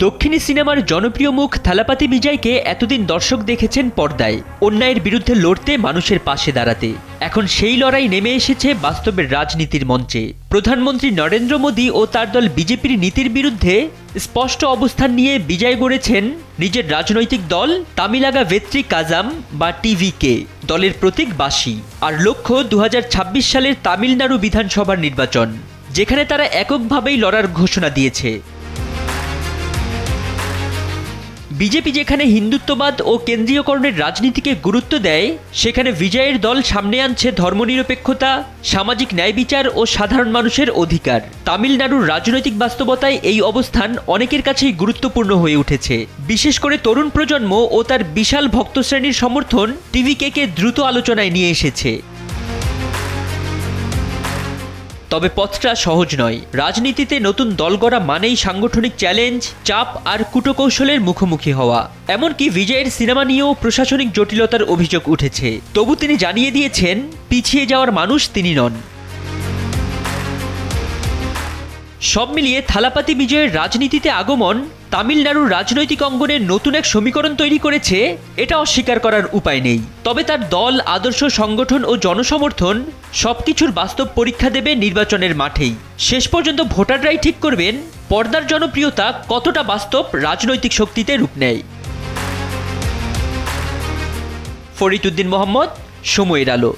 দক্ষিণী সিনেমার জনপ্রিয় মুখ থালাপাতি বিজয়কে এতদিন দর্শক দেখেছেন পর্দায় অন্যায়ের বিরুদ্ধে লড়তে, মানুষের পাশে দাঁড়াতে। এখন সেই লড়াই নেমে এসেছে বাস্তবের রাজনীতির মঞ্চে। প্রধানমন্ত্রী নরেন্দ্র মোদী ও তার দল বিজেপির নীতির বিরুদ্ধে স্পষ্ট অবস্থান নিয়ে বিজয় গড়েছেন নিজের রাজনৈতিক দল তামিলাগা ভেত্রি কাজাম বা টিভিকে। দলের প্রতীক বাঁশি, আর লক্ষ্য 2026 সালের তামিলনাড়ু বিধানসভার নির্বাচন, যেখানে তারা এককভাবেই লড়ার ঘোষণা দিয়েছে। বিজেপি যেখানে হিন্দুত্ববাদ ও কেন্দ্রীয়করণের রাজনীতিকে গুরুত্ব দেয়, সেখানে বিজয়ের দল সামনে আনছে ধর্মনিরপেক্ষতা, সামাজিক ন্যায় বিচার ও সাধারণ মানুষের অধিকার। তামিলনাড়ুর রাজনৈতিক বাস্তবতায় এই অবস্থান অনেকের কাছেই গুরুত্বপূর্ণ হয়ে উঠেছে। বিশেষ করে তরুণ প্রজন্ম ও তার বিশাল ভক্তশ্রেণীর সমর্থন টিভিকে দ্রুত আলোচনায় নিয়ে এসেছে। তবে পথটা সহজ নয়। রাজনীতিতে নতুন দল গড়া মানেই সাংগঠনিক চ্যালেঞ্জ, চাপ আর কূটকৌশলের মুখোমুখি হওয়া। এমনকি বিজয়ের সিনেমা নিয়েও প্রশাসনিক জটিলতার অভিযোগ উঠেছে। তবু তিনি জানিয়ে দিয়েছেন, পিছিয়ে যাওয়ার মানুষ তিনি নন। সব মিলিয়ে থালাপাতি বিজয়ের রাজনীতিতে আগমন তামিলনাড়ুর রাজনৈতিক অঙ্গনে নতুন এক সমীকরণ তৈরি করেছে, এটা অস্বীকার করার উপায় নেই। তবে তার দল, আদর্শ, সংগঠন ও জনসমর্থন সবকিছুর বাস্তব পরীক্ষা দেবে নির্বাচনের মাঠেই। শেষ পর্যন্ত ভোটাররাই ঠিক করবেন পর্দার জনপ্রিয়তা কতটা বাস্তব রাজনৈতিক শক্তিতে রূপ নেয়। ফরিদ উদ্দিন মোহাম্মদ, সময়ের আলো।